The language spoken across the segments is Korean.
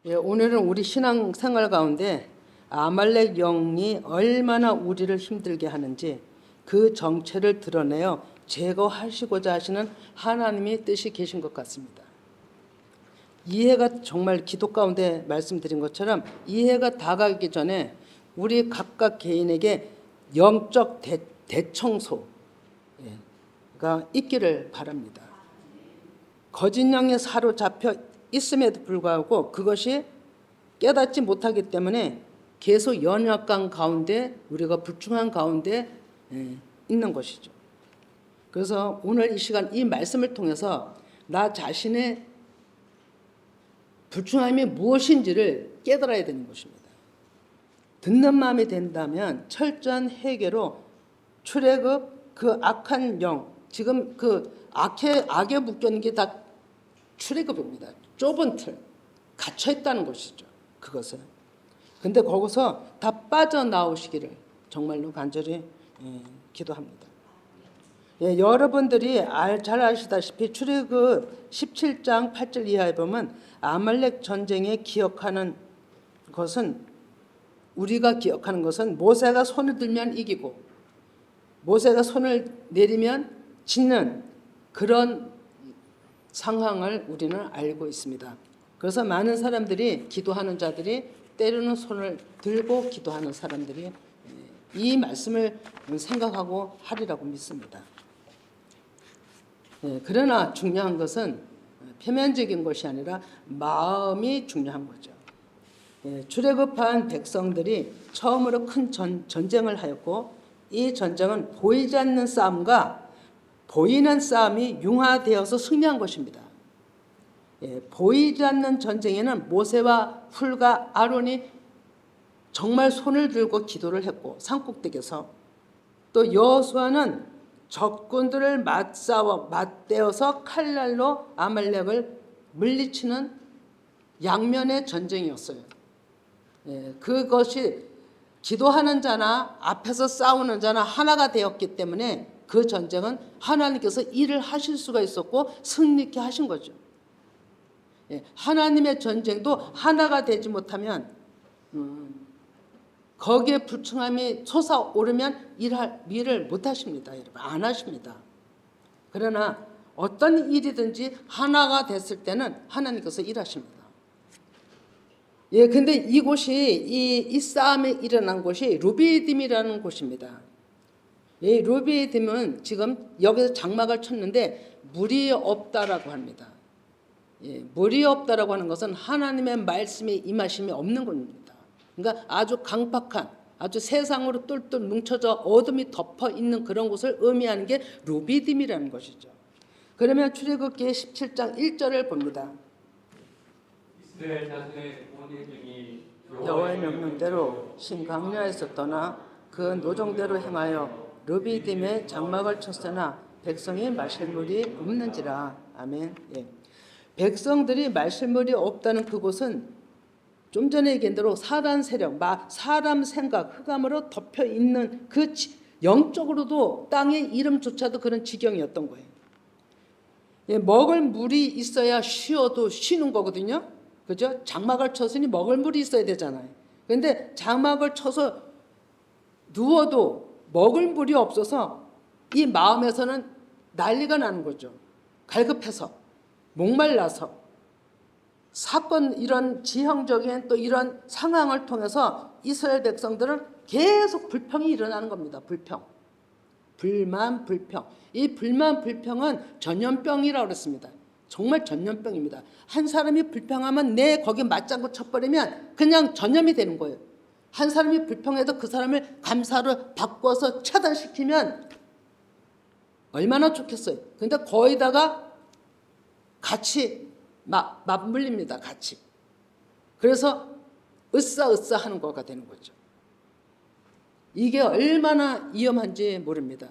예, 오늘은 우리 신앙생활 가운데 아말렉 영이 얼마나 우리를 힘들게 하는지 그 정체를 드러내어 제거하시고자 하시는 하나님의 뜻이 계신 것 같습니다. 이해가 정말 기도 가운데 말씀드린 것처럼 이해가 다가기 전에 우리 각각 개인에게 영적 대청소가 있기를 바랍니다. 거짓 영에 사로잡혀 있음에도 불구하고 그것이 깨닫지 못하기 때문에 계속 연약한 가운데 우리가 불충한 가운데 있는 것이죠. 그래서 오늘 이 시간 이 말씀을 통해서 나 자신의 불충함이 무엇인지를 깨달아야 되는 것입니다. 듣는 마음이 된다면 철저한 회개로 출애굽 그 악한 영, 지금 그 악에 묶여있는 게 다 출애굽입니다. 좁은 틀, 갇혀있다는 것이죠. 그것은. 근데 거기서 다 빠져나오시기를 정말로 간절히 기도합니다. 예, 여러분들이 잘 아시다시피 출애굽 17장 8절 이하에 보면 아말렉 전쟁에 기억하는 것은 우리가 기억하는 것은 모세가 손을 들면 이기고 모세가 손을 내리면 짓는 그런 상황을 우리는 알고 있습니다. 그래서 많은 사람들이 기도하는 자들이 때로는 손을 들고 기도하는 사람들이 이 말씀을 생각하고 하리라고 믿습니다. 그러나 중요한 것은 표면적인 것이 아니라 마음이 중요한 거죠. 출애굽한 백성들이 처음으로 큰 전쟁을 하였고 이 전쟁은 보이지 않는 싸움과 보이는 싸움이 융화되어서 승리한 것입니다. 보이지 않는 전쟁에는 모세와 훌과 아론이 정말 손을 들고 기도를 했고 산꼭대기에서 또 여호수아는 적군들을 맞대어서 칼날로 아말렉을 물리치는 양면의 전쟁이었어요. 그것이 기도하는 자나 앞에서 싸우는 자나 하나가 되었기 때문에 그 전쟁은 하나님께서 일을 하실 수가 있었고 승리케 하신 거죠. 하나님의 전쟁도 하나가 되지 못하면 거기에 불충함이 솟아오르면 일을 못 하십니다. 여러분 안 하십니다. 그러나 어떤 일이든지 하나가 됐을 때는 하나님께서 일하십니다. 근데 이곳이 이 싸움에 일어난 곳이 루비딤이라는 곳입니다. 이 루비딤은 지금 여기서 장막을 쳤는데 물이 없다라고 합니다. 물이 없다라고 하는 것은 하나님의 말씀이 임하심이 없는 겁니다. 그러니까 아주 강팍한, 아주 세상으로 똘똘 뭉쳐져 어둠이 덮어 있는 그런 곳을 의미하는 게 루비딤이라는 것이죠. 그러면 출애굽기 17장 1절을 봅니다. 이스라엘 자손의 모든 중이 여호와의 명령대로 신강야에서 떠나 그 노정대로 행하여 루비딤에 장막을 쳤으나 백성이 마실 물이 없는지라. 아멘. 백성들이 마실 물이 없다는 그곳은 좀 전에 얘기한 대로 사단 세력, 사람 생각, 흑암으로 덮여 있는 그 영적으로도 땅의 이름조차도 그런 지경이었던 거예요. 먹을 물이 있어야 쉬어도 쉬는 거거든요. 그죠? 장막을 쳤으니 먹을 물이 있어야 되잖아요. 그런데 장막을 쳐서 누워도 먹을 물이 없어서 이 마음에서는 난리가 나는 거죠. 갈급해서, 목말라서. 사건 이런 지형적인 또 이런 상황을 통해서 이스라엘 백성들은 계속 불평이 일어나는 겁니다. 불만, 불평. 이 불만, 불평은 전염병이라고 그랬습니다. 정말 전염병입니다. 한 사람이 불평하면 거기 맞장구 쳐버리면 그냥 전염이 되는 거예요. 한 사람이 불평해도 그 사람을 감사로 바꿔서 차단시키면 얼마나 좋겠어요. 근데 거기다가 같이 맞물립니다. 같이. 그래서 으쌰으쌰 하는 거가 되는 거죠. 이게 얼마나 위험한지 모릅니다.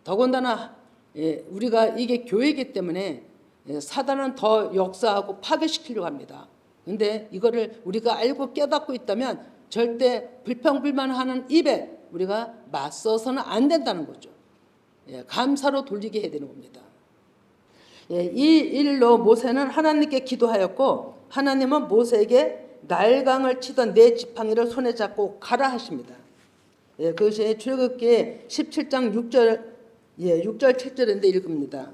더군다나 우리가 이게 교회이기 때문에 사단은 더 역사하고 파괴시키려고 합니다. 그런데 이거를 우리가 알고 깨닫고 있다면 절대 불평불만하는 입에 우리가 맞서서는 안 된다는 거죠. 감사로 돌리게 해야 되는 겁니다. 이 일로 모세는 하나님께 기도하였고 하나님은 모세에게 날강을 치던 네 지팡이를 손에 잡고 가라 하십니다. 예, 그것이 출애굽기 17장 6절 6절 7절인데 읽습니다.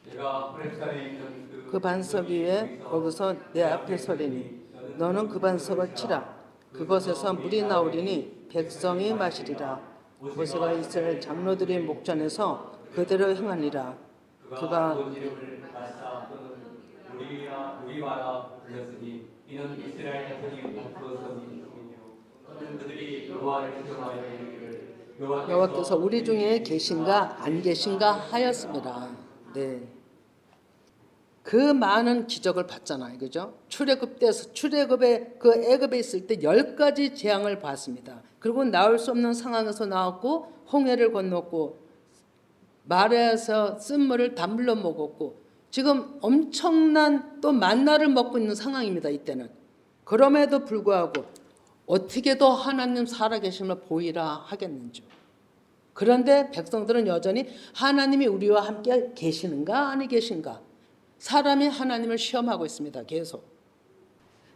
내가 호렙산에 있는 그 반석 위에 거기서 내 앞에 서리니 너는 그 반석을 치라. 그것에서 물이 나오리니 백성이 마시리라. 모세가 이스라엘 장로들의 목전에서 그대로 행하니라. 그가 이름을 마사 우리와라 불렀으니 이는 이스라엘 자손이 목표선이 이요 그들이 여호와를 정하여 이르기를 여호와께서 우리 중에 계신가 안 계신가 하였습니다. 네. 그 많은 기적을 봤잖아요. 그죠? 출애굽에 그 애굽에 있을 때 10가지 재앙을 봤습니다. 그리고 나올 수 없는 상황에서 나왔고 홍해를 건넜고 마라에서 쓴물을 단물로 먹었고 지금 엄청난 또 만나를 먹고 있는 상황입니다. 이때는. 그럼에도 불구하고 어떻게 더 하나님 살아계심을 보이라 하겠는지. 그런데 백성들은 여전히 하나님이 우리와 함께 계시는가 아니 계신가. 사람이 하나님을 시험하고 있습니다. 계속.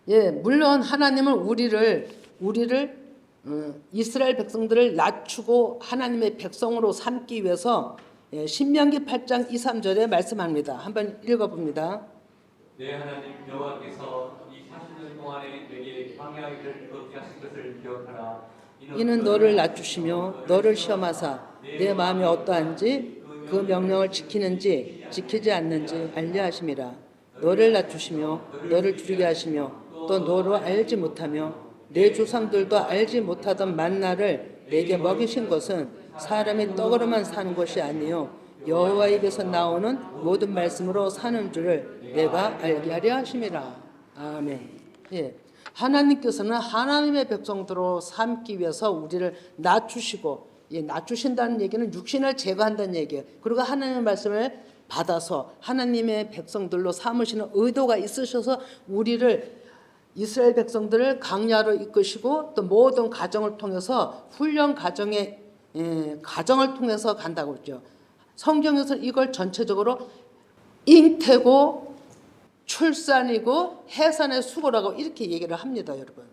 예, 물론 하나님은 우리를 이스라엘 백성들을 낮추고 하나님의 백성으로 삼기 위해서 신명기 8장 2, 3절에 말씀합니다. 한번 읽어봅니다. 내 하나님 여호와께서 이 40년 동안에 내게 광야를 걷게 하신 것을 기억하라. 이는 너를 낮추시며 너를 시험하사 내 마음이 어떠한지 그 명령을 지키는지 지키지 않는지 알려 하심이라. 너를 낮추시며 너를 줄이게 하시며 또 너로 알지 못하며 내 조상들도 알지 못하던 만나를 내게 먹이신 것은 사람이 떡으로만 사는 것이 아니요 여호와 입에서 나오는 모든 말씀으로 사는 줄을 내가 알게 하려 하심이라. 아멘. 예. 하나님께서는 하나님의 백성들로 삼기 위해서 우리를 낮추시고, 낮추신다는 얘기는 육신을 제거한다는 얘기예요. 그리고 하나님의 말씀을 받아서 하나님의 백성들로 삼으시는 의도가 있으셔서 우리를 이스라엘 백성들을 강야로 이끄시고 또 모든 가정을 통해서 훈련 가정을 통해서 간다고 그러죠. 성경에서 이걸 전체적으로 잉태고 출산이고 해산의 수고라고 이렇게 얘기를 합니다, 여러분.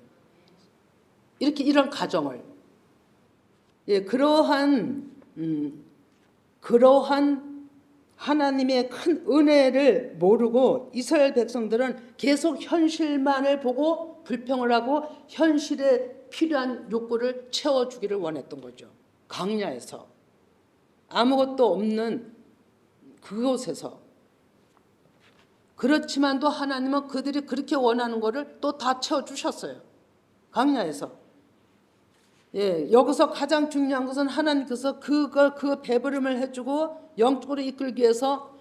이런 가정을. 그러한 하나님의 큰 은혜를 모르고 이스라엘 백성들은 계속 현실만을 보고 불평을 하고 현실에 필요한 욕구를 채워주기를 원했던 거죠. 광야에서 아무것도 없는 그곳에서. 그렇지만도 하나님은 그들이 그렇게 원하는 것을 또 다 채워주셨어요. 광야에서. 여기서 가장 중요한 것은 하나님께서 그 배부름을 해주고 영적으로 이끌기 위해서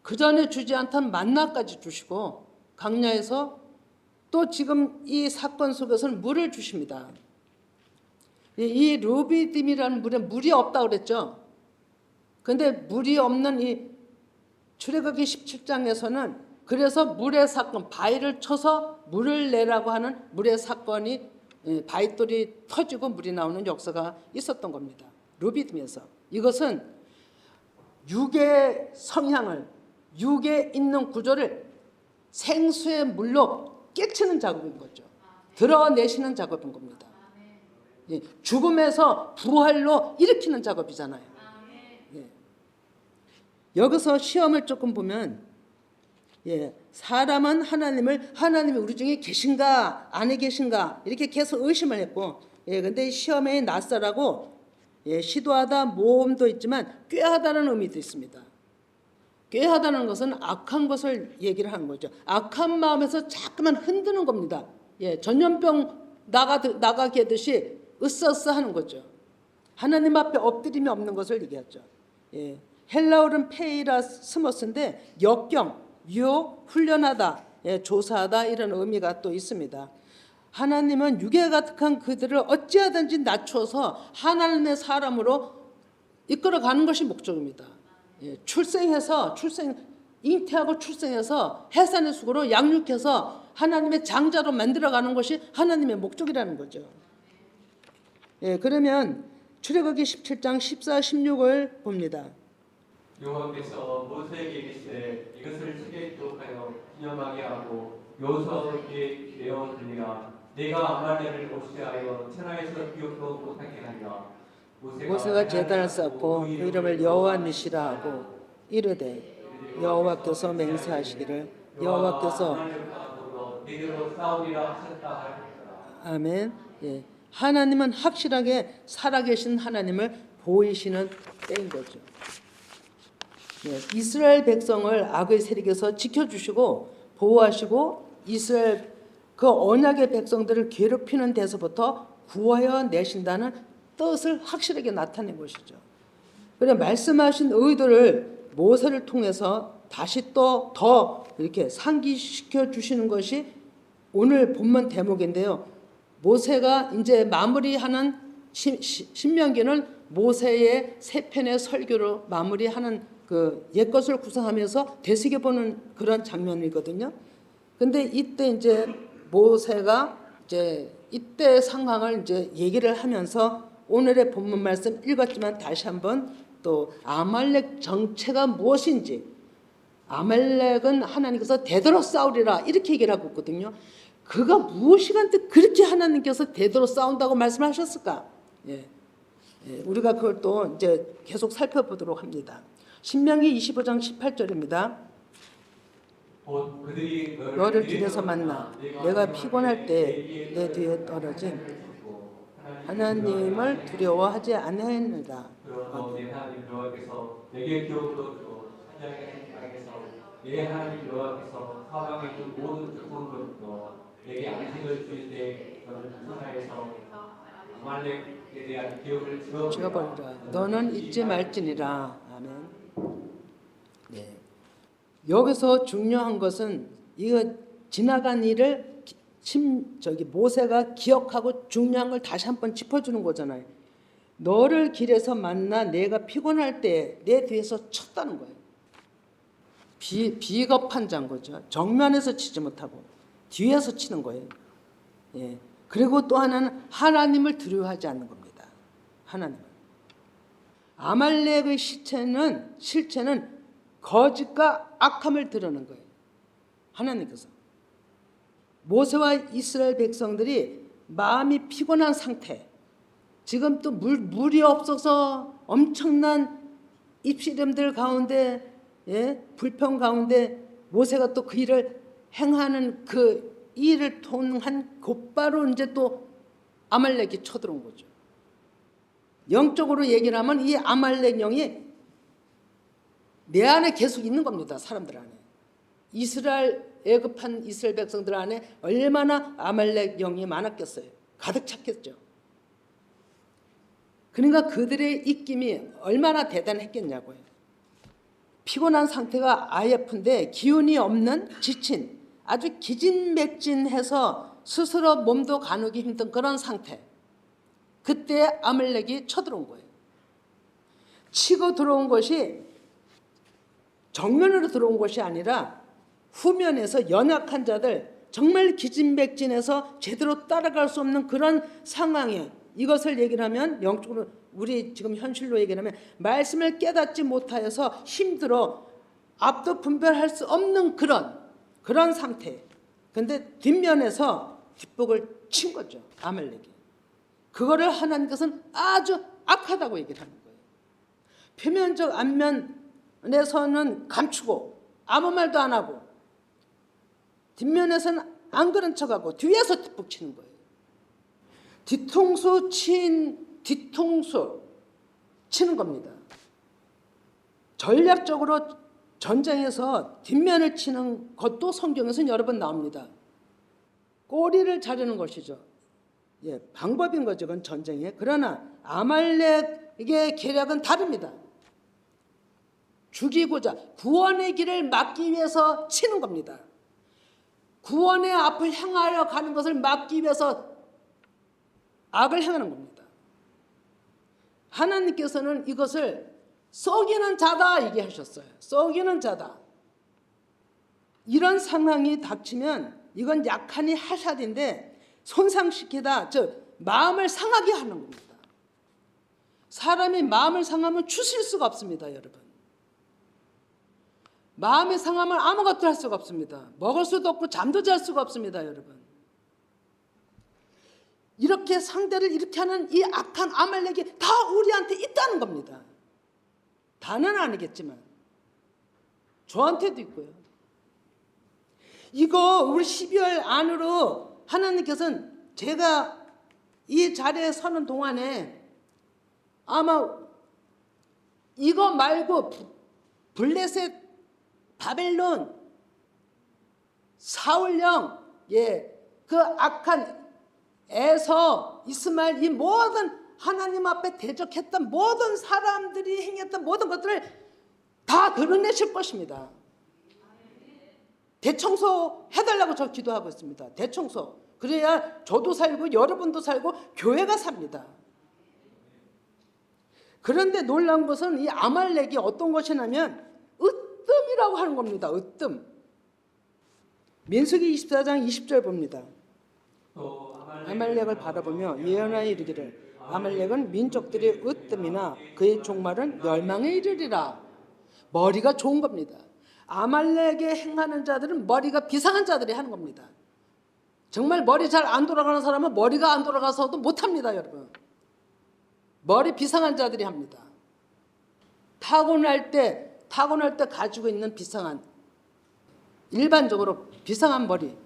그 전에 주지 않던 만나까지 주시고 광야에서 또 지금 이 사건 속에서는 물을 주십니다. 이 르비딤이라는 물이 없다고 그랬죠. 그런데 물이 없는 이 출애굽기 17장에서는 그래서 물의 사건, 바위를 쳐서 물을 내라고 하는 물의 사건이 바위돌이 터지고 물이 나오는 역사가 있었던 겁니다. 르비딤에서. 이것은 육의 성향을, 육에 있는 구조를 생수의 물로 깨치는 작업인 거죠. 드러내시는 작업인 겁니다. 죽음에서 부활로 일으키는 작업이잖아요. 여기서 시험을 조금 보면 사람은 하나님이 우리 중에 계신가 안에 계신가 이렇게 계속 의심을 했고 근데 시험에 낯설하고 시도하다 모험도 있지만 꾀하다는 의미도 있습니다. 꾀하다는 것은 악한 것을 얘기를 하는 거죠. 악한 마음에서 자꾸만 흔드는 겁니다. 전염병 나가게 하듯이 으쌰으쌰하는 거죠. 하나님 앞에 엎드림이 없는 것을 얘기하죠. 헬라어는 페이라스모스인데 역경, 유혹, 훈련하다, 조사하다 이런 의미가 또 있습니다. 하나님은 육에 가득한 그들을 어찌하든지 낮춰서 하나님의 사람으로 이끌어가는 것이 목적입니다. 잉태하고 출생해서 해산의 수고로 양육해서 하나님의 장자로 만들어가는 것이 하나님의 목적이라는 거죠. 그러면 출애굽기 17장 14, 16을 봅니다. 여호와께서 모세에게 이르시되 이것을 책에 기록하여 신념하게 하고 요소에 내어 들리라. 내가 아말렉을 없애하여 천하에서 기억도 못하게 하리라. 모세가 제단을 쌓고 그 이름을 여호와 니시라 하고 이르되 여호와께서 맹세하시기를 여호와께서 이대로 싸우리라 하셨다 하였더라. 아멘. 예. 하나님은 확실하게 살아계신 하나님을 보이시는 때인 거죠. 예. 이스라엘 백성을 악의 세력에서 지켜주시고 보호하시고 이스라엘 그 언약의 백성들을 괴롭히는 데서부터 구하여 내신다는 뜻을 확실하게 나타낸 것이죠. 그래 말씀하신 의도를 모세를 통해서 다시 또 더 이렇게 상기시켜 주시는 것이 오늘 본문 대목인데요. 모세가 이제 마무리하는 신명기는 모세의 세 편의 설교로 마무리하는 그 옛것을 구성하면서 되새겨보는 그런 장면이거든요. 근데 이때 이제 모세가 이제 이때 상황을 이제 얘기를 하면서 오늘의 본문 말씀 읽었지만 다시 한번 또 아말렉 정체가 무엇인지, 아말렉은 하나님께서 되도록 싸우리라 이렇게 얘기를 하고 있거든요. 그가 무엇이간데 그렇게 하나님께서 되도록 싸운다고 말씀하셨을까? 예. 우리가 그걸 또 이제 계속 살펴보도록 합니다. 신명기 25장 18절입니다. 그들이 너를 길에서 만나 내가 피곤할 때 내 뒤에 떨어진 하나님을 두려워하지 아니하였느니라. 그러므로 내 하나님 여호와께서 내게 기업도 주고 사냥의 땅에서 내 하나님 여호와께서 사방에 있는 모든 좋은 것도 내게 안식을 주실 때 너는 천하에서 아말렉에 대한 기업을 지어버리라. 너는 잊지 말지니라. 아멘. 네. 여기서 중요한 것은 이거 지나간 일을 모세가 기억하고 중요한 걸 다시 한번 짚어주는 거잖아요. 너를 길에서 만나 내가 피곤할 때 내 뒤에서 쳤다는 거예요. 비겁한 자인 거죠. 정면에서 치지 못하고 뒤에서 치는 거예요. 예. 그리고 또 하나는 하나님을 두려워하지 않는 겁니다. 하나님을. 아말렉의 실체는 거짓과 악함을 드러낸 거예요. 하나님께서. 모세와 이스라엘 백성들이 마음이 피곤한 상태, 지금 또 물이 없어서 엄청난 입시름들 가운데, 예? 불평 가운데 모세가 또 그 일을 행하는 그 일을 통한 곧바로 이제 또 아말렉이 쳐들어온 거죠. 영적으로 얘기를 하면 이 아말렉 영이 내 안에 계속 있는 겁니다. 사람들 안에. 애굽한 이스라엘 백성들 안에 얼마나 아말렉 영이 많았겠어요. 가득 찼겠죠. 그러니까 그들의 입김이 얼마나 대단했겠냐고요. 피곤한 상태가 아예쁜데 기운이 없는 지친 아주 기진맥진해서 스스로 몸도 가누기 힘든 그런 상태. 그때 아말렉이 쳐들어온 거예요. 치고 들어온 것이 정면으로 들어온 것이 아니라 후면에서 연약한 자들, 정말 기진맥진해서 제대로 따라갈 수 없는 그런 상황에 이것을 얘기를 하면 영적으로 우리 지금 현실로 얘기를 하면 말씀을 깨닫지 못하여서 힘들어 앞도 분별할 수 없는 그런 상태. 근데 뒷면에서 뒷북을 친 거죠. 아말렉이. 그거를 하나님께서는 아주 악하다고 얘기를 하는 거예요. 표면적 안면에서는 감추고 아무 말도 안 하고 뒷면에서는 안 그런 척하고 뒤에서 뒷북 치는 거예요. 뒤통수 치는 겁니다. 전략적으로 전쟁에서 뒷면을 치는 것도 성경에서는 여러 번 나옵니다. 꼬리를 자르는 것이죠. 예, 방법인 거죠. 그건 전쟁에. 그러나 아말렉의 계략은 다릅니다. 죽이고자 구원의 길을 막기 위해서 치는 겁니다. 구원의 앞을 향하여 가는 것을 막기 위해서 악을 행하는 겁니다. 하나님께서는 이것을 썩이는 자다 얘기하셨어요. 썩이는 자다. 이런 상황이 닥치면 이건 약하니 하샷인데 손상시키다, 즉 마음을 상하게 하는 겁니다. 사람이 마음을 상하면 추실 수가 없습니다, 여러분. 마음이 상하면 아무것도 할 수가 없습니다. 먹을 수도 없고 잠도 잘 수가 없습니다, 여러분. 이렇게 상대를 이렇게 하는 이 악한 아말렉이 다 우리한테 있다는 겁니다. 다는 아니겠지만 저한테도 있고요. 이거 우리 12월 안으로 하나님께서는 제가 이 자리에 서는 동안에 아마 이거 말고 블레셋, 바벨론, 사울령, 그 악한 에서, 이스마엘, 이 모든 하나님 앞에 대적했던 모든 사람들이 행했던 모든 것들을 다 드러내실 것입니다. 대청소 해달라고 저 기도하고 있습니다. 대청소. 그래야 저도 살고 여러분도 살고 교회가 삽니다. 그런데 놀라운 것은 이 아말렉이 어떤 것이냐면 으뜸이라고 하는 겁니다. 으뜸. 민수기 24장 20절 봅니다. 아말렉을 바라보며 예언하여 이르기를 아말렉은 민족들의 으뜸이나 그의 종말은 멸망에 이르리라. 머리가 좋은 겁니다. 아말렉에 행하는 자들은 머리가 비상한 자들이 하는 겁니다. 정말 머리 잘 안 돌아가는 사람은 머리가 안 돌아가서도 못합니다, 여러분. 머리 비상한 자들이 합니다. 타고날 때 가지고 있는 비상한, 일반적으로 비상한 머리,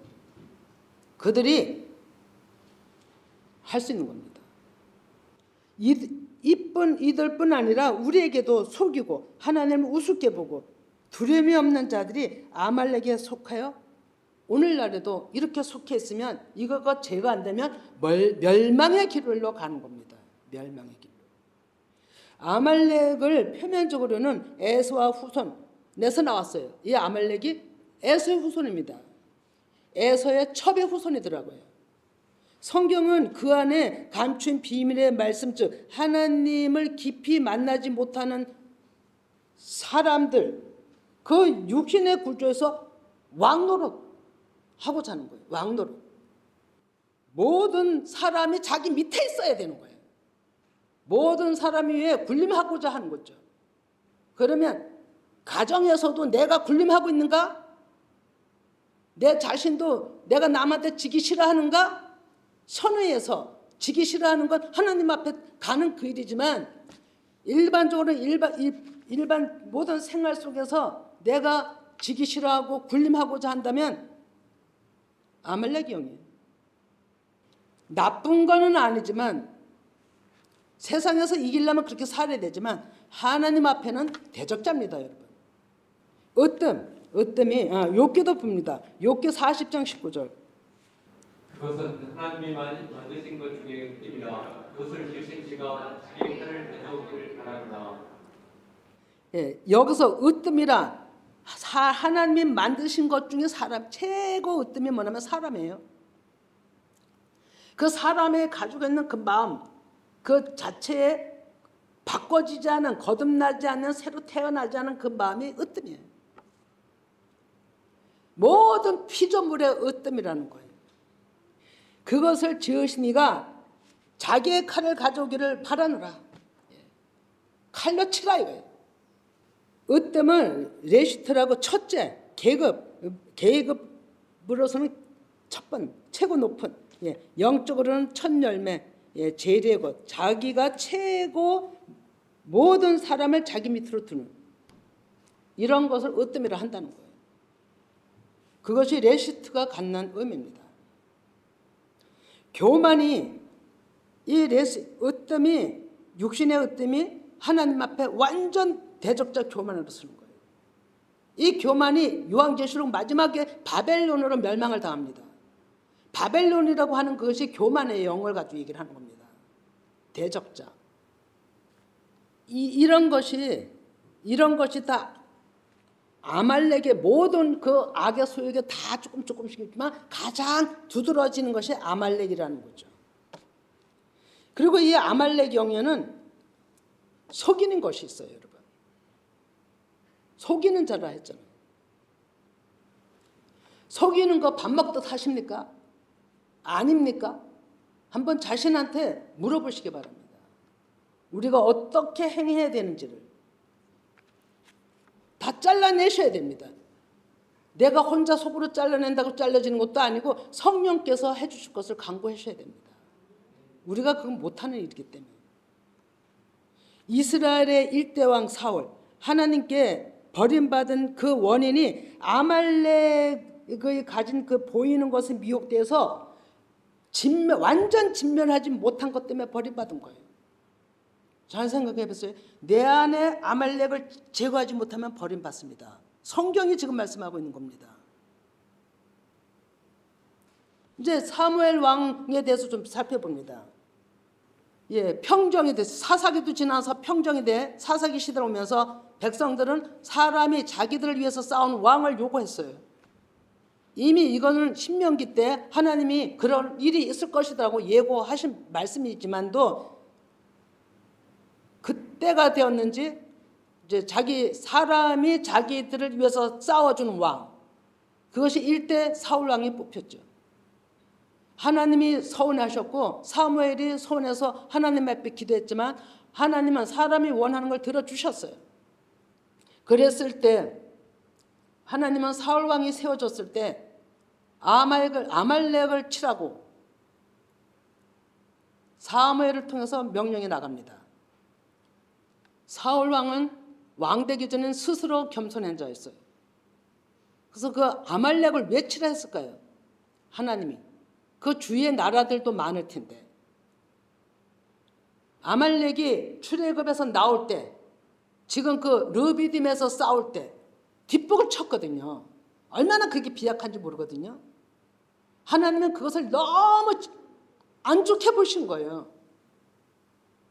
그들이 할 수 있는 겁니다. 이들뿐 아니라 우리에게도 속이고 하나님을 우습게 보고 두려움이 없는 자들이 아말렉에 속하여 오늘날에도 이렇게 속해 있으면 이거가 제거 안 되면 멸망의 길로 가는 겁니다. 멸망의 길로. 아말렉을 표면적으로는 에서와 후손에서 나왔어요. 이 아말렉이 에서의 후손입니다. 에서의 첩의 후손이더라고요. 성경은 그 안에 감춘 비밀의 말씀, 즉 하나님을 깊이 만나지 못하는 사람들, 그 육신의 구조에서 왕노릇 하고 자는 거예요. 왕노릇. 모든 사람이 자기 밑에 있어야 되는 거예요. 모든 사람이 위에 군림하고자 하는 거죠. 그러면 가정에서도 내가 군림하고 있는가? 내 자신도 내가 남한테 지기 싫어하는가? 선의에서 지기 싫어하는 건 하나님 앞에 가는 그 일이지만 일반적으로 일반 모든 생활 속에서 내가 지기 싫어하고 군림하고자 한다면 아말렉이 영이에요. 나쁜 거는 아니지만 세상에서 이기려면 그렇게 살아야 되지만 하나님 앞에는 대적자입니다, 여러분. 으뜸이 욥기도 봅니다. 욥기 40장 19절. 그것은 하나님이 만드신 것 중에 으뜸이라 그것을 지으신 이가 자기 편을 되돌기를 바랍니다. 여기서 으뜸이라 하나님이 만드신 것 중에 사람 최고 으뜸이 뭐냐면 사람이에요. 그 사람이 가지고 있는 그 마음, 그 자체에 바꿔지지 않은, 거듭나지 않는, 새로 태어나지 않은 그 마음이 으뜸이에요. 모든 피조물의 으뜸이라는 거예요. 그것을 지으신 이가 자기의 칼을 가져오기를 바라노라. 칼로 치라 이거예요. 으뜸은 레시트라고 첫째, 계급으로서는 첫 번, 최고 높은, 영적으로는 첫 열매, 제일의 것, 자기가 최고 모든 사람을 자기 밑으로 두는 이런 것을 으뜸이라 한다는 거예요. 그것이 레시트가 갖는 의미입니다. 교만이 으뜸이 육신의 으뜸이 하나님 앞에 완전 대적자 교만으로 쓰는 거예요. 이 교만이 요한계시록 마지막에 바벨론으로 멸망을 당합니다. 바벨론이라고 하는 그것이 교만의 영을 가지고 얘기를 하는 겁니다. 대적자. 이런 것이 다 아말렉의 모든 그 악의 소욕에 다 조금씩 있지만 가장 두드러지는 것이 아말렉이라는 거죠. 그리고 이 아말렉 영에는 속이는 것이 있어요, 여러분. 속이는 자라 했잖아요. 속이는 거 밥 먹듯 하십니까? 아닙니까? 한번 자신한테 물어보시기 바랍니다. 우리가 어떻게 행해야 되는지를. 다 잘라내셔야 됩니다. 내가 혼자 속으로 잘라낸다고 잘라지는 것도 아니고 성령께서 해주실 것을 강구하셔야 됩니다. 우리가 그건 못하는 일이기 때문에. 이스라엘의 일대왕 사울, 하나님께 버림받은 그 원인이 아말렉의 가진 그 보이는 것에 미혹돼서 완전 진멸하지 못한 것 때문에 버림받은 거예요. 잘 생각해 보세요. 내 안에 아말렉을 제거하지 못하면 버림받습니다. 성경이 지금 말씀하고 있는 겁니다. 이제 사무엘 왕에 대해서 좀 살펴봅니다. 예, 평정이 됐어요. 사사기도 지나서 평정이 돼 사사기 시대로 오면서 백성들은 사람이 자기들을 위해서 싸운 왕을 요구했어요. 이미 이거는 신명기 때 하나님이 그런 일이 있을 것이라고 예고하신 말씀이지만도 그때가 되었는지 이제 사람이 자기들을 위해서 싸워주는 왕, 그것이 일대 사울 왕이 뽑혔죠. 하나님이 서운하셨고 사무엘이 서운해서 하나님 앞에 기도했지만 하나님은 사람이 원하는 걸 들어주셨어요. 그랬을 때 하나님은 사울 왕이 세워졌을 때 아말렉을 치라고 사무엘을 통해서 명령이 나갑니다. 사울 왕은 왕 되기 전엔 스스로 겸손한 자였어요. 그래서 그 아말렉을 왜 치라 했을까요? 하나님이. 그 주위의 나라들도 많을 텐데. 아말렉이 출애굽에서 나올 때, 지금 그 르비딤에서 싸울 때 뒷북을 쳤거든요. 얼마나 그게 비약한지 모르거든요. 하나님은 그것을 너무 안 좋게 보신 거예요.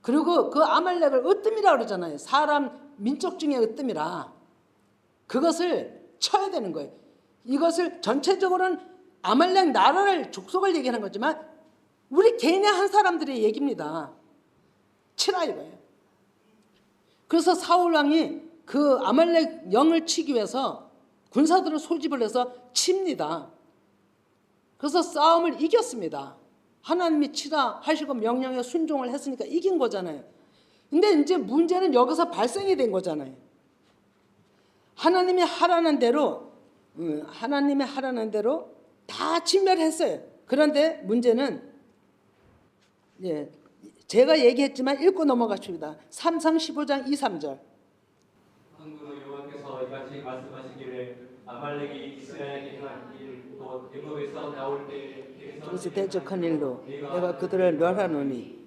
그리고 그 아말렉을 으뜸이라고 그러잖아요. 사람 민족 중에 으뜸이라. 그것을 쳐야 되는 거예요. 이것을 전체적으로는 아말렉 나라를 족속을 얘기하는 거지만 우리 개인의 한 사람들의 얘기입니다. 치라 이거예요. 그래서 사울 왕이 그 아말렉 영을 치기 위해서 군사들을 소집을 해서 칩니다. 그래서 싸움을 이겼습니다. 하나님이 치라 하시고 명령에 순종을 했으니까 이긴 거잖아요. 근데 이제 문제는 여기서 발생이 된 거잖아요. 하나님이 하라는 대로 다 진멸했어요. 그런데 문제는 제가 얘기했지만 읽고 넘어가십니다. 3상 15장 2, 3절. 한국의 여호와께서 이같이 말씀하시기를 아말렉이 이스라엘에게 행한 일 또 애굽에서 나올 때 그래서 대적한 일로 내가 그들을 멸하노니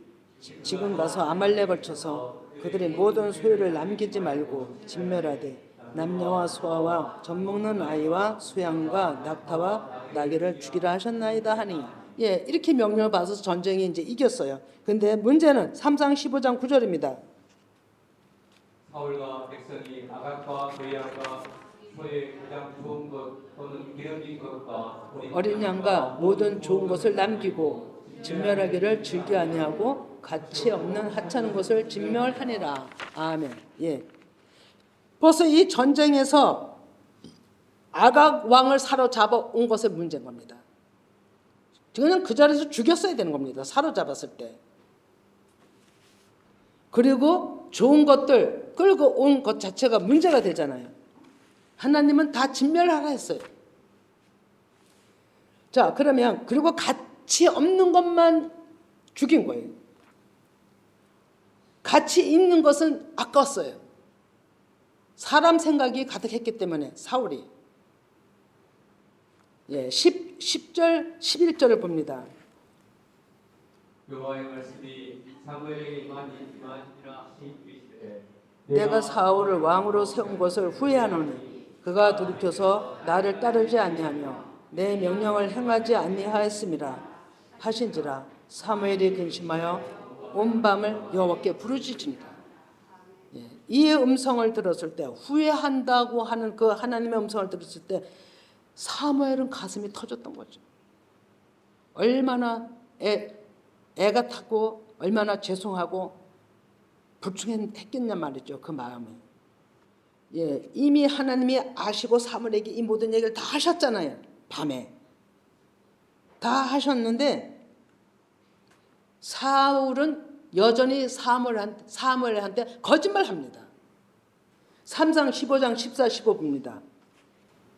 지금 가서 아말렉을 쳐서 그들의 모든 소유를 남기지 말고 진멸하되 남녀와 소아와 젖먹는 아이와 수양과 낙타와 나귀를 죽이라 하셨나이다 하니 이렇게 명령을 받아서 전쟁이 이제 이겼어요. 근데 문제는 3상 15장 9절입니다. 사울과 백성이 아각과 그의 양과 소의 가장 좋은 것 또는 기름진 것과 어린 양과 모든 좋은 것을 남기고 진멸하기를 즐겨 아니하고 가치 없는 하찮은 것을 진멸하니라. 아멘. 벌써 이 전쟁에서 아각 왕을 사로잡아 온 것의 문제인 겁니다. 그냥 그 자리에서 죽였어야 되는 겁니다. 사로잡았을 때. 그리고 좋은 것들 끌고 온 것 자체가 문제가 되잖아요. 하나님은 다 진멸하라 했어요. 자, 그러면 그리고 가치 없는 것만 죽인 거예요. 가치 있는 것은 아꼈어요. 사람 생각이 가득했기 때문에 사울이 10절 11절을 봅니다. 여호와의 말씀이 사무엘에게 임하니라 이르시되 내가 사울을 왕으로 세운 것을 후회하노니 그가 돌이켜서 나를 따르지 아니하며 내 명령을 행하지 아니하였음이라 하신지라. 사무엘이 근심하여 온 밤을 여호와께 부르짖으니라. 이 음성을 들었을 때, 후회한다고 하는 그 하나님의 음성을 들었을 때 사무엘은 가슴이 터졌던 거죠. 얼마나 애가 타고 얼마나 죄송하고 불충했겠냐 말이죠. 그 마음이. 이미 하나님이 아시고 사무엘에게 이 모든 얘기를 다 하셨잖아요. 밤에. 다 하셨는데 사울은 여전히 사무엘한테 거짓말합니다. 3상 15장 14, 15부입니다.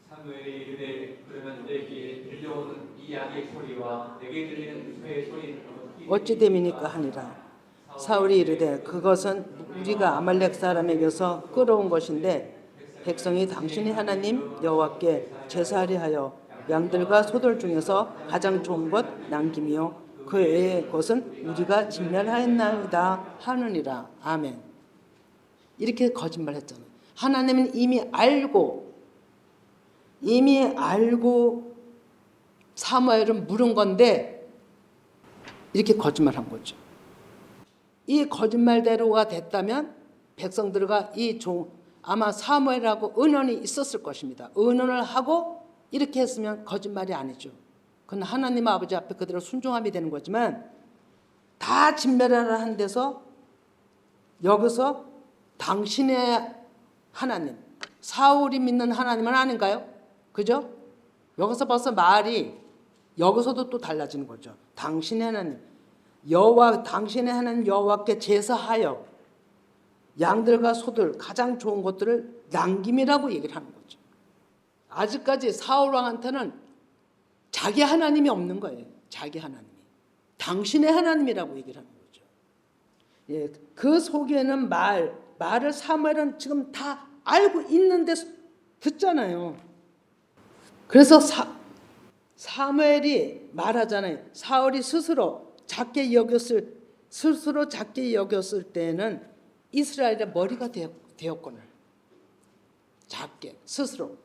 사무엘이 이르되 그러면 내게 들려오는 이 양의 소리와 내게 들리는 소의 소리는 어찌 됨이니까 하니라. 사울이 이르되 그것은 우리가 아말렉 사람에게서 끌어온 것인데 백성이 당신의 하나님 여호와께 제사하려 하여 양들과 소들 중에서 가장 좋은 것 남김이요 그 외의 것은 우리가 진멸하였나이다 하느니라. 아멘. 이렇게 거짓말했잖아요. 하나님은 이미 알고 사무엘은 물은 건데 이렇게 거짓말한 거죠. 이 거짓말대로가 됐다면 백성들과 아마 사무엘하고 의논이 있었을 것입니다. 의논을 하고 이렇게 했으면 거짓말이 아니죠. 그건 하나님 아버지 앞에 그대로 순종함이 되는 거지만 다 진멸하라 한 데서 여기서 당신의 하나님, 사울이 믿는 하나님은 아닌가요? 그죠? 여기서 벌써 말이 여기서도 또 달라지는 거죠. 당신의 하나님, 당신의 하나님 여호와께 제사하여 양들과 소들 가장 좋은 것들을 남김이라고 얘기를 하는 거죠. 아직까지 사울 왕한테는 자기 하나님이 없는 거예요. 자기 하나님이. 당신의 하나님이라고 얘기를 하는 거죠. 예, 그 속에는 말을 사무엘은 지금 다 알고 있는데 듣잖아요. 그래서 사무엘이 말하잖아요. 사울이 스스로 작게 여겼을 때는 이스라엘의 머리가 되었거늘 작게 스스로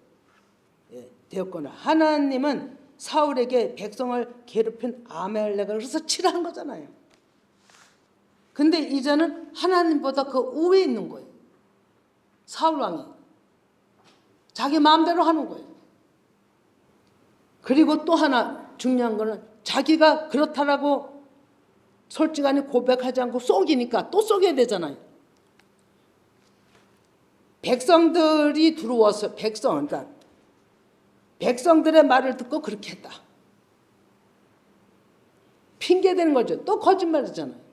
되었거늘 하나님은 사울에게 백성을 괴롭힌 아말렉을 그래서 치라한 거잖아요. 근데 이제는 하나님보다 그 우위에 있는 거예요. 사울 왕이 자기 마음대로 하는 거예요. 그리고 또 하나 중요한 거는 자기가 그렇다라고 솔직하게 고백하지 않고 속이니까 또 속여야 되잖아요. 백성들이 들어와서 그러니까 백성들의 말을 듣고 그렇게 했다. 핑계대는 거죠. 또 거짓말이잖아요.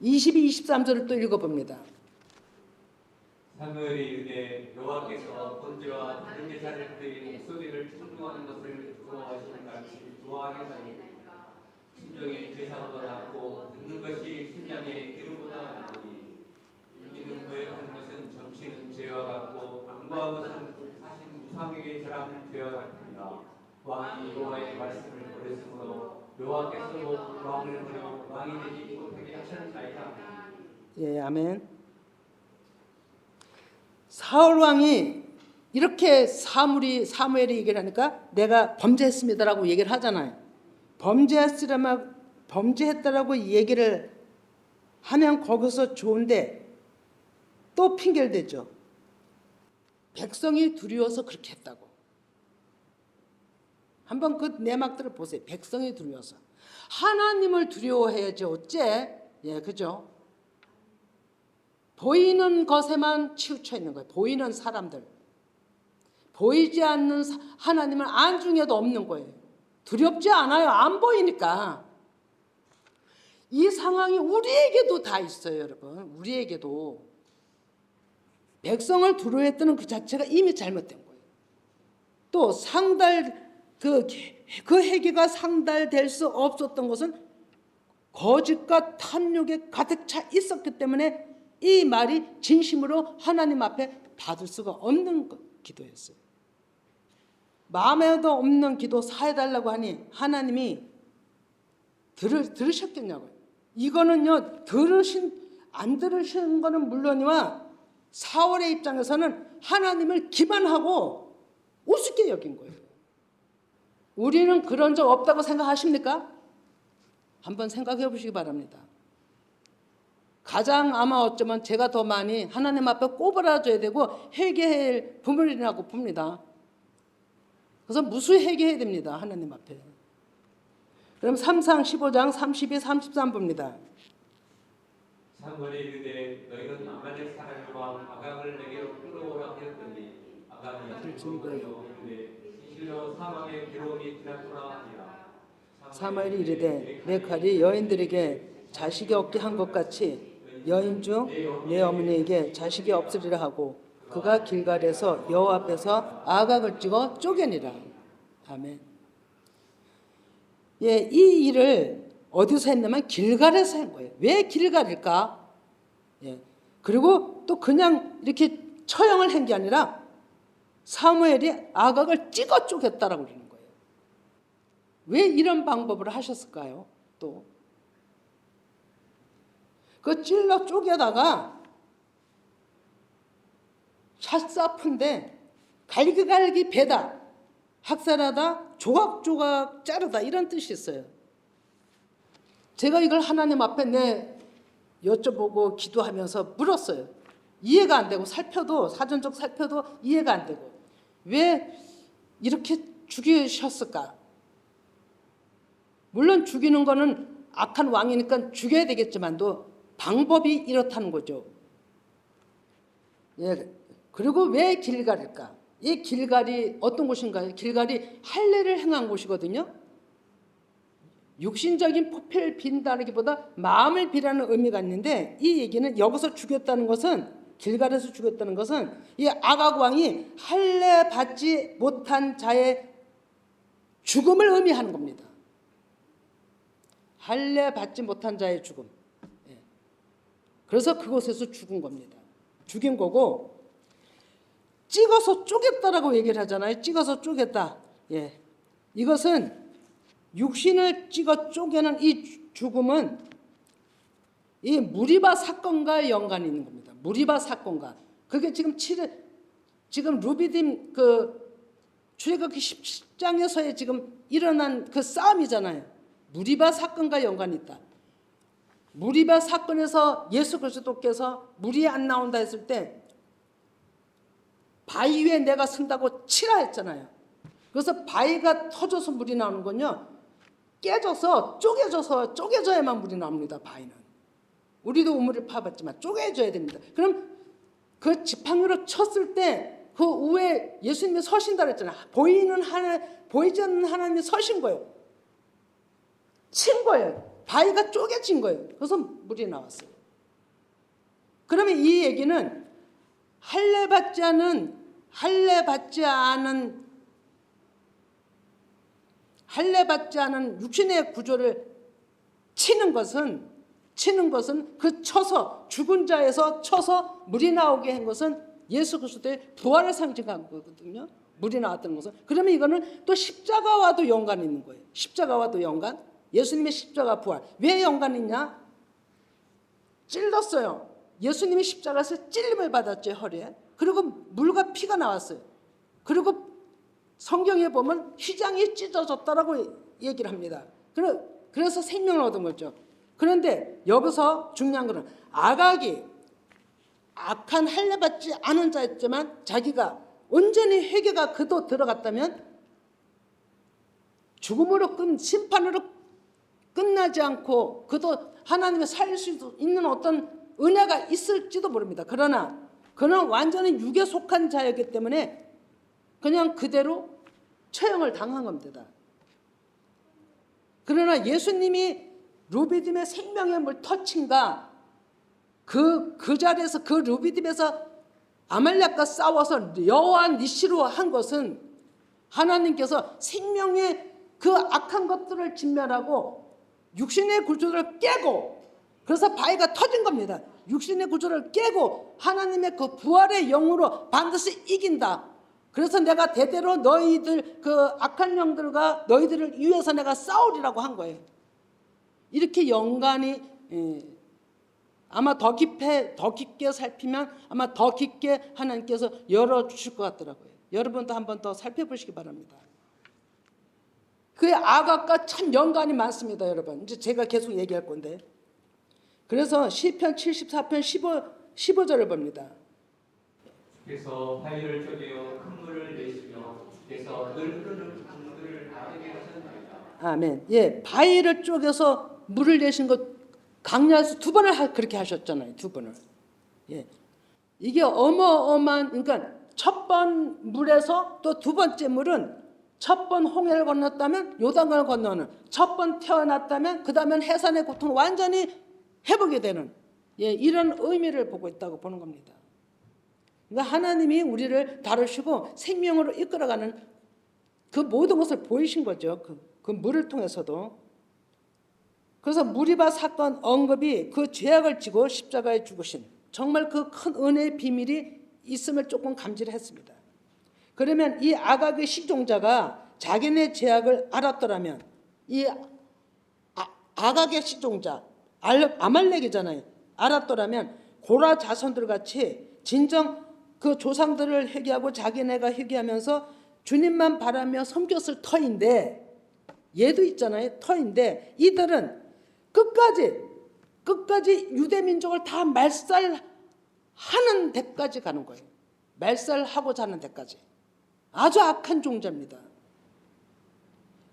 22, 23절을 또 읽어봅니다. 사무엘이 이르되 여호와께서 번제와 다른 제사를 드리는 목소리를 청중하는 것을 좋아하시는 같이 좋아하겠나니 순종의 제사보다 낫고 듣는 것이 신장의 기름보다 나으니 읽기는 고백하는 것은 점치는 죄와 같고 강구한 것은 하신 우상에게 절하는 죄와 같습니다. 왕이 여호와의 말씀을 버렸으므로 여호와께서 왕을 버려 왕이 되지 못하게 하셨나이다. 예, 아멘. 사울 왕이 이렇게 사무엘이 얘기를 하니까 내가 범죄했습니다라고 얘기를 하잖아요. 범죄했다라고 얘기를 하면 거기서 좋은데 또 핑계를 대죠. 백성이 두려워서 그렇게 했다고. 한번 그 내막들을 보세요. 백성이 두려워서. 하나님을 두려워해야지 어째? 예, 그죠? 보이는 것에만 치우쳐 있는 거예요. 보이는 사람들. 보이지 않는 하나님은 안중에도 없는 거예요. 두렵지 않아요. 안 보이니까. 이 상황이 우리에게도 다 있어요, 여러분. 우리에게도. 백성을 두려워했다는 그 자체가 이미 잘못된 거예요. 또 그 회개가 상달될 수 없었던 것은 거짓과 탐욕에 가득 차 있었기 때문에 이 말이 진심으로 하나님 앞에 받을 수가 없는 기도였어요. 마음에도 없는 기도 사해달라고 하니 하나님이 들으셨겠냐고요. 이거는요, 안 들으신 거는 물론이와 사울의 입장에서는 하나님을 기만하고 우습게 여긴 거예요. 우리는 그런 적 없다고 생각하십니까? 한번 생각해 보시기 바랍니다. 가장 아마 어쩌면 제가 더 많이 하나님 앞에 꼬부라져야 되고 회개할 부분이라고 봅니다. 그래서 무수히 회개해야 됩니다. 하나님 앞에. 그럼 3상 15장 32, 33 봅니다. 사무엘이 이르되 너희는 아말렉 사람의 왕 아각을 내게로 끌어오라 하였더니 아각이 즐거워하여 이르되 진실로 사망의 괴로움이 지났구나 하니라. 사무엘이 이르되 내 칼이 여인들에게 자식이 없게 한 것 같이 여인 중 내 어머니에게 자식이 없으리라 하고 그가 길갈에서 여호와 앞에서 아각을 찍어 쪼개니라. 아멘. 예, 이 일을 어디서 했냐면 길갈에서 한 거예요. 왜 길갈일까? 예. 그리고 또 그냥 이렇게 처형을 한 게 아니라 사무엘이 아각을 찍어 쪼갰다라고 그러는 거예요. 왜 이런 방법을 하셨을까요? 또 그 찔러 쪼개다가 샷사푼데 갈기갈기 베다, 학살하다, 조각조각 자르다 이런 뜻이 있어요. 제가 이걸 하나님 앞에 여쭤보고 기도하면서 물었어요. 이해가 안 되고 사전적 살펴도 이해가 안 되고 왜 이렇게 죽이셨을까? 물론 죽이는 거는 악한 왕이니까 죽여야 되겠지만도 방법이 이렇다는 거죠. 예. 그리고 왜 길갈일까? 이 길갈이 어떤 곳인가요? 길갈이 할례를 행한 곳이거든요. 육신적인 포패를 빈다기보다 마음을 비라는 의미가 있는데 이 얘기는 여기서 죽였다는 것은 길갈에서 죽였다는 것은 이 아각 왕이 할례 받지 못한 자의 죽음을 의미하는 겁니다. 할례 받지 못한 자의 죽음. 그래서 그곳에서 죽은 겁니다. 죽인 거고 찍어서 쪼갰다라고 얘기를 하잖아요. 찍어서 쪼갰다. 예. 이것은 육신을 찍어 쪼개는 이 죽음은 이 무리바 사건과 연관이 있는 겁니다. 무리바 사건과. 그게 지금 루비딤 출애굽기 10장에서의 지금 일어난 그 싸움이잖아요. 무리바 사건과 연관이 있다. 무리바 사건에서 예수 그리스도께서 물이 안 나온다 했을 때 바위 위에 내가 쓴다고 치라 했잖아요. 그래서 바위가 터져서 물이 나오는 건요, 깨져서 쪼개져야만 물이 나옵니다. 바위는. 우리도 우물을 파봤지만 쪼개져야 됩니다. 그럼 그 지팡이로 쳤을 때 그 위에 예수님이 서신다 그랬잖아요. 보이지 않는 하나님이 서신 거예요. 친 거예요. 바위가 쪼개진 거예요. 그래서 물이 나왔어요. 그러면 이 얘기는 할례 받지 않은 육신의 구조를 치는 것은 그 쳐서 죽은 자에서 쳐서 물이 나오게 한 것은 예수 그리스도의 부활을 상징한 거거든요. 물이 나왔던 것은. 그러면 이거는 또 십자가와도 연관이 있는 거예요. 십자가와도 연관. 예수님의 십자가 부활. 왜 연관이 있냐? 찔렀어요. 예수님이 십자가에서 찔림을 받았죠, 허리에. 그리고 물과 피가 나왔어요. 그리고 성경에 보면 휘장이 찢어졌다라고 얘기를 합니다. 그래서 생명을 얻은 거죠. 그런데 여기서 중요한 것은 아각이 악한 할례 받지 않은 자였지만 자기가 온전히 회개가 그도 들어갔다면 심판으로 끝나지 않고 그도 하나님의 살릴 수 있는 어떤 은혜가 있을지도 모릅니다. 그러나 그는 완전히 육에 속한 자였기 때문에 그냥 그대로 처형을 당한 겁니다. 그러나 예수님이 루비딤의 생명의 물 터친가 그 자리에서 그 루비딤에서 아말렉과 싸워서 여호와 니시로 한 것은 하나님께서 생명의 그 악한 것들을 진멸하고 육신의 구조를 깨고 그래서 바위가 터진 겁니다. 육신의 구조를 깨고 하나님의 그 부활의 영으로 반드시 이긴다. 그래서 내가 대대로 너희들 그 악한 영들과 너희들을 위해서 내가 싸우리라고 한 거예요. 이렇게 연관이 아마 더 깊게 살피면 아마 더 깊게 하나님께서 열어주실 것 같더라고요. 여러분도 한 번 더 살펴보시기 바랍니다. 그 아각과 참 연관이 많습니다, 여러분. 이제 제가 계속 얘기할 건데. 그래서 시편 74편 15절을 봅니다. 그래서 바위를 쪼개어 큰 물을 내시며 그래서 늘 흐르는 강물을 마르게 하셨나이다. 아멘. 예, 바위를 쪼개서 물을 내신 것 강야에서 두 번을 그렇게 하셨잖아요. 두 번을. 예, 이게 어마어마한. 그러니까 첫 번 물에서 또 두 번째 물은 첫 번 홍해를 건넜다면 요단강을 건너는 첫 번 태어났다면 그 다음엔 해산의 고통을 완전히 해보게 되는 예, 이런 의미를 보고 있다고 보는 겁니다. 그러니까 하나님이 우리를 다루시고 생명으로 이끌어가는 그 모든 것을 보이신 거죠. 그 물을 통해서도. 그래서 무리바 사건 언급이 그 죄악을 지고 십자가에 죽으신 정말 그 큰 은혜의 비밀이 있음을 조금 감지를 했습니다. 그러면 이 아각의 시종자가 자기네 죄악을 알았더라면 이 아각의 시종자 아말렉이잖아요. 알았더라면 고라 자손들 같이 진정 그 조상들을 회개하고 자기네가 회개하면서 주님만 바라며 섬겼을 터인데 얘도 있잖아요. 터인데 이들은 끝까지 유대 민족을 다 말살하는 데까지 가는 거예요. 말살하고자 하는 데까지. 아주 악한 종자입니다.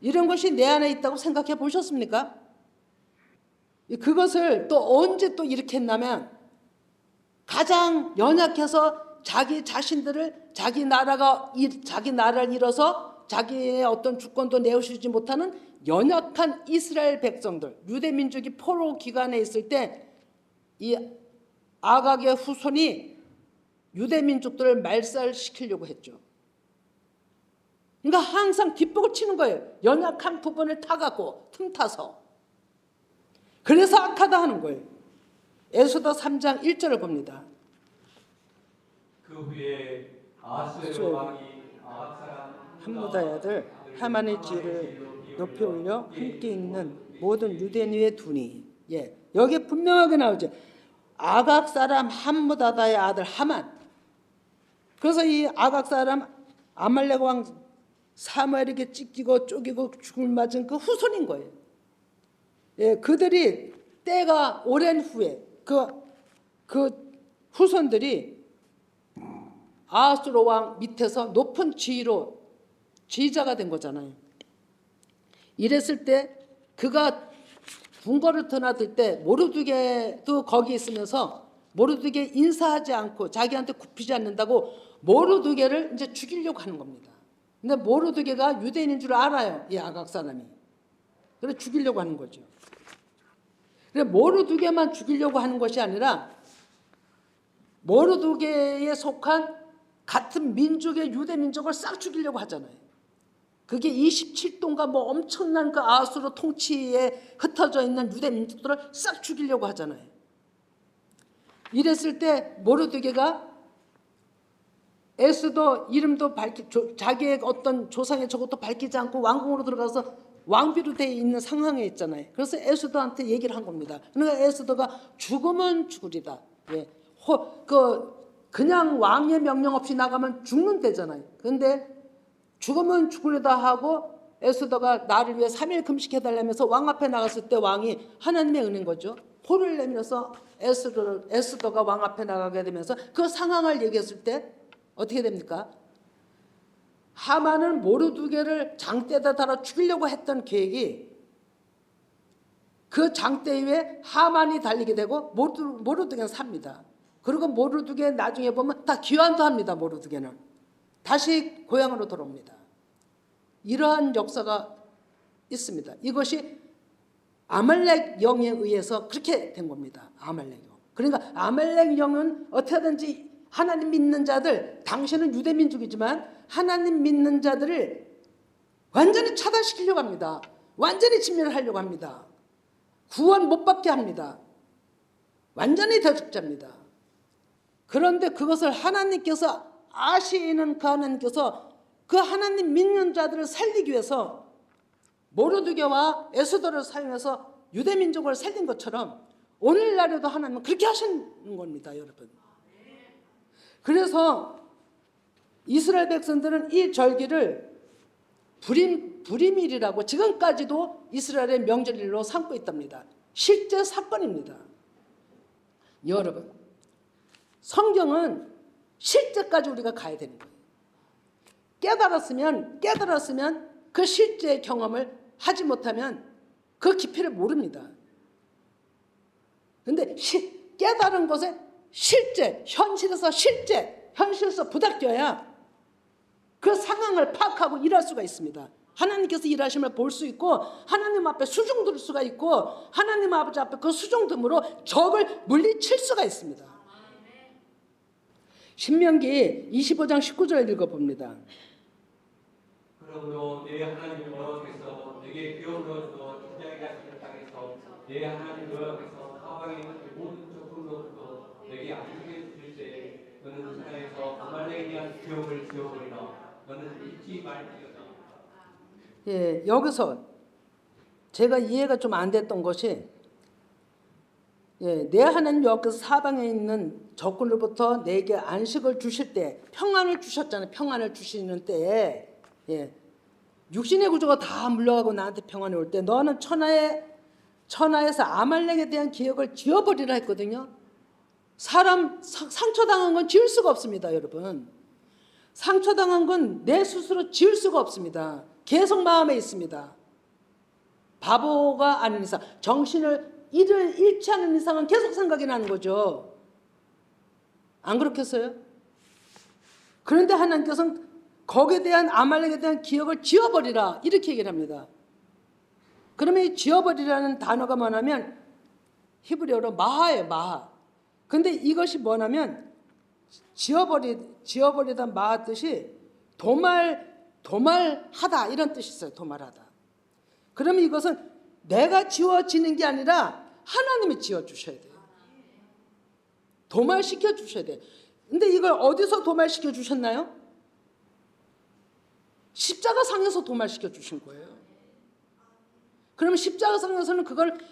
이런 것이 내 안에 있다고 생각해 보셨습니까? 그것을 또 언제 또 이렇게 했냐면 가장 연약해서 자기 자신들을 자기 나라를 잃어서 자기의 어떤 주권도 내어주지 못하는 연약한 이스라엘 백성들, 유대 민족이 포로 기간에 있을 때 이 아각의 후손이 유대 민족들을 말살시키려고 했죠. 그러니까 항상 뒷북을 치는 거예요. 연약한 부분을 타갖고 틈타서. 그래서 악하다 하는 거예요. 에스더 3장 1절을 봅니다. 그 후에 아하스웨로 왕이 아합 사람 함무다의 아들 하만의 지혜를 높이 올려 함께 있는 모든 유대인의 두니. 예, 여기 분명하게 나오죠. 아각 사람 함무다다의 아들 하만. 그래서 이 아각 사람 아말렉 왕 사무엘에게 찢기고 쪼개고 죽을 맞은 그 후손인 거예요. 예, 그들이 때가 오랜 후에 그 후손들이 아하스로 왕 밑에서 높은 지휘자가 된 거잖아요. 이랬을 때 그가 궁궐을 드나들 때 모르드게도 거기 있으면서 모르드게 인사하지 않고 자기한테 굽히지 않는다고 모르드게를 이제 죽이려고 하는 겁니다. 근데 모르드게가 유대인인 줄 알아요. 이 아각 사람이. 그래서 죽이려고 하는 거죠. 그래 모르드게만 죽이려고 하는 것이 아니라 모르드게에 속한 같은 민족의 유대 민족을 싹 죽이려고 하잖아요. 그게 27도인가 뭐 엄청난 그 아수르 통치에 흩어져 있는 유대 민족들을 싹 죽이려고 하잖아요. 이랬을 때 모르드게가 에스더 이름도 자기의 어떤 조상의 저것도 밝히지 않고 왕궁으로 들어가서 왕비로 되어 있는 상황에 있잖아요. 그래서 에스더한테 얘기를 한 겁니다. 그러니까 에스더가 죽으면 죽으리다. 예. 그냥 왕의 명령 없이 나가면 죽는 데잖아요. 그런데 죽으면 죽으리다 하고 에스더가 나를 위해 3일 금식해달라면서 왕 앞에 나갔을 때 왕이 하나님의 은혜인 거죠. 포를 내밀어서 에스더가 왕 앞에 나가게 되면서 그 상황을 얘기했을 때 어떻게 됩니까? 하만은 모르드게를 장대에다 달아 죽이려고 했던 계획이 그 장대 위에 하만이 달리게 되고 모르드게는 삽니다. 그리고 모르드게 나중에 보면 다 귀환도 합니다. 모르드게는. 다시 고향으로 돌아옵니다. 이러한 역사가 있습니다. 이것이 아말렉 영에 의해서 그렇게 된 겁니다. 아말렉 영. 그러니까 아말렉 영은 어떻게든지 하나님 믿는 자들, 당신은 유대 민족이지만 하나님 믿는 자들을 완전히 차단시키려고 합니다. 완전히 진멸하려고 합니다. 구원 못 받게 합니다. 완전히 대적자입니다. 그런데 그것을 하나님께서 아시는 그 하나님께서 그 하나님 믿는 자들을 살리기 위해서 모르드게와 에스더를 사용해서 유대 민족을 살린 것처럼 오늘날에도 하나님은 그렇게 하시는 겁니다, 여러분. 그래서 이스라엘 백성들은 이 절기를 불임일이라고 지금까지도 이스라엘의 명절일로 삼고 있답니다. 실제 사건입니다. 여러분, 성경은 실제까지 우리가 가야 되는 거예요. 깨달았으면 그 실제 경험을 하지 못하면 그 깊이를 모릅니다. 그런데 깨달은 것에 현실에서 부닥쳐야 그 상황을 파악하고 일할 수가 있습니다. 하나님께서 일하심을 볼 수 있고 하나님 앞에 수종 들 수가 있고 하나님 아버지 앞에 그 수종됨으로 적을 물리칠 수가 있습니다. 신명기 25장 19절 읽어봅니다. 그러므로 내 하나님 여호와께서 내게 기업으로 주어 인자에게 하시는 땅에서 내 하나님 여호와께서 사방에 있는 모든 적군으로부터 내게 안식을 주실 때에 너는 그 땅에서 아말렉에 대한 기업을 지어버리라. 너는 잊지 말지어다. 예, 여기서 제가 이해가 좀 안 됐던 것이 내 하나님 여호와께서 사방에 있는 적군으로부터 내게 안식을 주실 때 평안을 주셨잖아요. 평안을 주시는 때에 육신의 구조가 다 물러가고 나한테 평안이 올 때 너는 천하에서 아말렉에 대한 기억을 지워버리라 했거든요. 사람 상처당한 건 지울 수가 없습니다. 여러분. 상처당한 건 내 스스로 지울 수가 없습니다. 계속 마음에 있습니다. 바보가 아닌 이상 정신을 잃지 않은 이상은 계속 생각이 나는 거죠. 안 그렇겠어요? 그런데 하나님께서는 거기에 대한 아말렉에 대한 기억을 지워버리라 이렇게 얘기를 합니다. 그러면 이 지워버리라는 단어가 뭐냐면 히브리어로 마하예요. 마하. 근데 이것이 뭐냐면 지워버리다 마하 뜻이 도말하다 이런 뜻이 있어요. 도말하다. 그러면 이것은 내가 지워지는 게 아니라 하나님이 지워주셔야 돼요. 도말시켜 주셔야 돼요. 근데 이걸 어디서 도말시켜 주셨나요? 십자가 상에서 도말시켜 주신 거예요. 그러면 십자가 상에서는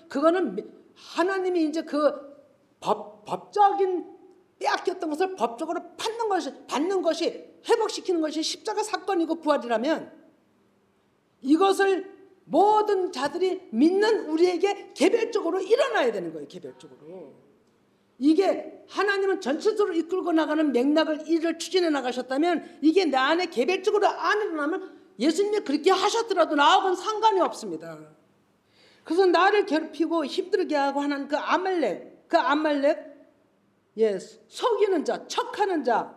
그거는 하나님이 이제 그 법적인 빼앗겼던 것을 법적으로 받는 것이 회복시키는 것이 십자가 사건이고 부활이라면 이것을 모든 자들이 믿는 우리에게 개별적으로 일어나야 되는 거예요. 개별적으로. 이게 하나님은 전체적으로 이끌고 나가는 맥락을 일을 추진해 나가셨다면 이게 내 안에 개별적으로 안 일어나면 예수님이 그렇게 하셨더라도 나하고는 상관이 없습니다. 그래서 나를 괴롭히고 힘들게 하고 하는 그 아말렉 속이는 자, 척하는 자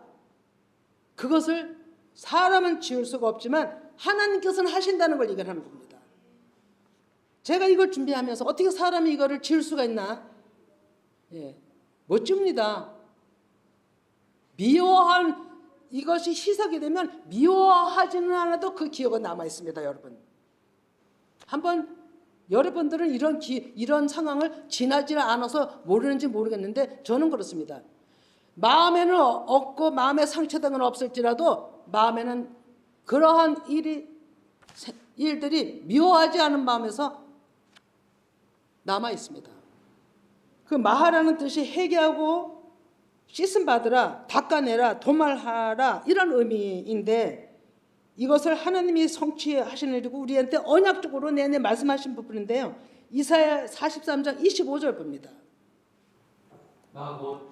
그것을 사람은 지울 수가 없지만 하나님께서는 하신다는 걸 얘기하는 겁니다. 제가 이걸 준비하면서 어떻게 사람이 이거를 지을 수가 있나? 못 지웁니다. 미워한 이것이 희석이 되면 미워하지는 않아도 그 기억은 남아 있습니다, 여러분. 한번 여러분들은 이런 상황을 지나지 않아서 모르는지 모르겠는데 저는 그렇습니다. 마음에는 없고 마음에 상처된 건 없을지라도 마음에는 그러한 일들이 미워하지 않은 마음에서 남아 있습니다. 그 마하라는 뜻이 회개하고 씻음 받으라, 닦아내라, 도말하라 이런 의미인데 이것을 하나님이 성취하시는 일이고 우리한테 언약적으로 내내 말씀하신 부분인데요. 이사야 43장 25절 봅니다.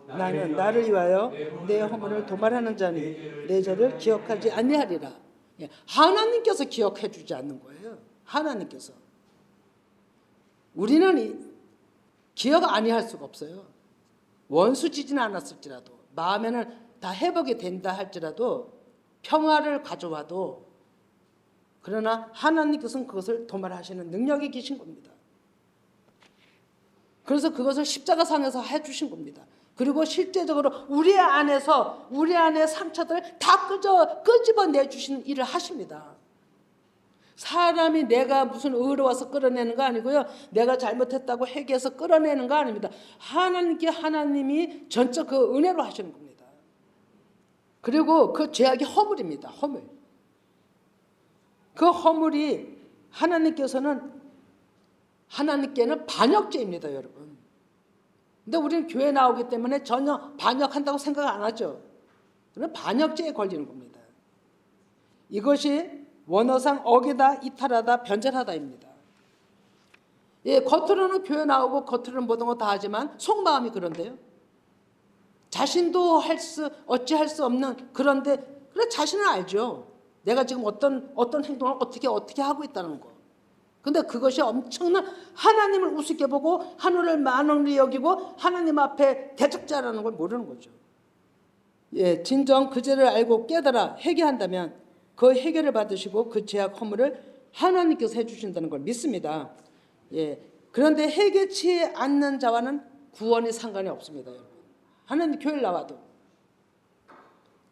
나는 나를 위하여 내 허물을 도말하는 자니 내 죄를 기억하지 아니하리라. 하나님께서 기억해 주지 않는 거예요. 하나님께서. 우리는 기억 아니할 수가 없어요. 원수 지진 않았을지라도 마음에는 다 회복이 된다 할지라도 평화를 가져와도 그러나 하나님께서는 그것을 도말하시는 능력이 계신 겁니다. 그래서 그것을 십자가상에서 해주신 겁니다. 그리고 실제적으로 우리 안에 상처들 다 끄집어내주시는 일을 하십니다. 사람이 내가 무슨 의로워서 끌어내는 거 아니고요. 내가 잘못했다고 회개해서 끌어내는 거 아닙니다. 하나님이 전적 그 은혜로 하시는 겁니다. 그리고 그 죄악이 허물입니다. 허물. 그 허물이 하나님께는 반역죄입니다, 여러분. 근데 우리는 교회 나오기 때문에 전혀 반역한다고 생각 안 하죠. 그럼 반역죄에 걸리는 겁니다. 이것이 원어상 어기다, 이탈하다, 변절하다입니다. 겉으로는 교회 나오고 겉으로는 모든 거 다 하지만 속마음이 그런데요. 자신도 어찌할 수 없는 그런데 그래 자신은 알죠. 내가 지금 어떤 행동을 어떻게 하고 있다는 거. 근데 그것이 엄청난 하나님을 우습게 보고 하늘을 만원히 여기고 하나님 앞에 대적자라는 걸 모르는 거죠. 진정 그 죄를 알고 깨달아 회개한다면 그 해결을 받으시고 그 죄악 허물을 하나님께서 해주신다는 걸 믿습니다. 예. 그런데 회개치 않는 자와는 구원이 상관이 없습니다. 여러분. 하나님 교회를 나와도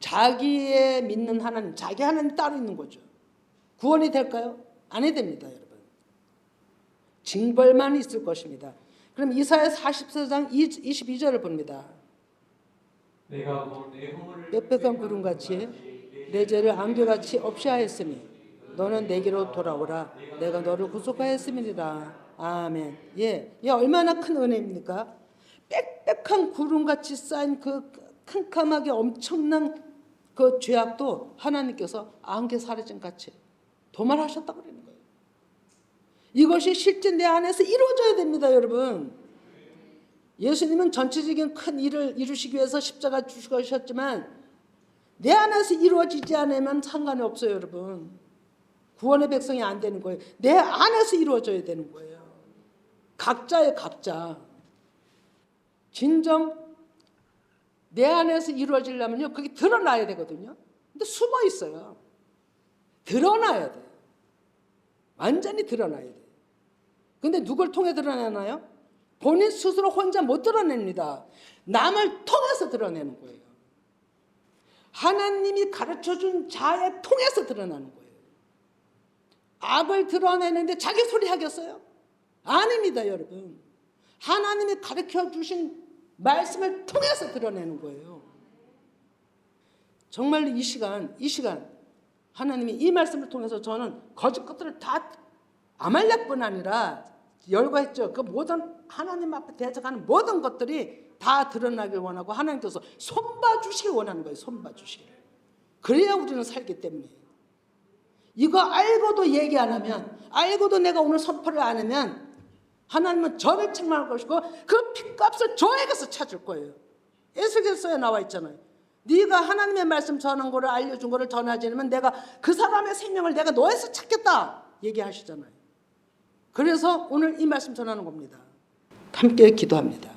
자기의 믿는 하나님, 자기 하나님 따로 있는 거죠. 구원이 될까요? 안 됩니다, 여러분. 징벌만 있을 것입니다. 그럼 이사야 44장 22절을 봅니다. 내가 곧내 허물을 빽빽한 구름같이 내 죄를 안개같이 없이하였으니 너는 내게로 돌아오라. 내가 너를 구속하였음이니라. 아멘. 예, 얼마나 큰 은혜입니까? 빽빽한 구름같이 쌓인 그 캄캄하게 엄청난 그 죄악도 하나님께서 안개 사라진 같이 도말하셨다고 그러는 거예요. 이것이 실제 내 안에서 이루어져야 됩니다, 여러분. 예수님은 전체적인 큰 일을 이루시기 위해서 십자가 죽으셨지만 내 안에서 이루어지지 않으면 상관이 없어요, 여러분. 구원의 백성이 안 되는 거예요. 내 안에서 이루어져야 되는 거예요. 각자의 각자. 진정 내 안에서 이루어지려면요, 그게 드러나야 되거든요. 근데 숨어 있어요. 드러나야 돼. 완전히 드러나야 돼. 근데 누굴 통해 드러내나요? 본인 스스로 혼자 못 드러냅니다. 남을 통해서 드러내는 거예요. 하나님이 가르쳐준 자에 통해서 드러나는 거예요. 악을 드러내는데 자기 소리 하겠어요? 아닙니다, 여러분. 하나님이 가르쳐주신 말씀을 통해서 드러내는 거예요. 정말 이 시간 하나님이 이 말씀을 통해서 저는 거짓 것들을 다 아말렉뿐 아니라 열거했죠. 그 모든 하나님 앞에 대적하는 모든 것들이 다 드러나길 원하고 하나님께서 손봐 주시길 원하는 거예요. 손봐 주시길. 그래야 우리는 살기 때문에. 이거 알고도 얘기 안 하면, 알고도 내가 오늘 선포를 안 하면 하나님은 저를 책망할 것이고 그 핏값을 저에게서 찾을 거예요. 에스겔서에 나와 있잖아요. 네가 하나님의 말씀 전한 거를 알려준 거를 전하지 않으면 내가 그 사람의 생명을 내가 너에서 찾겠다 얘기하시잖아요. 그래서 오늘 이 말씀 전하는 겁니다. 함께 기도합니다.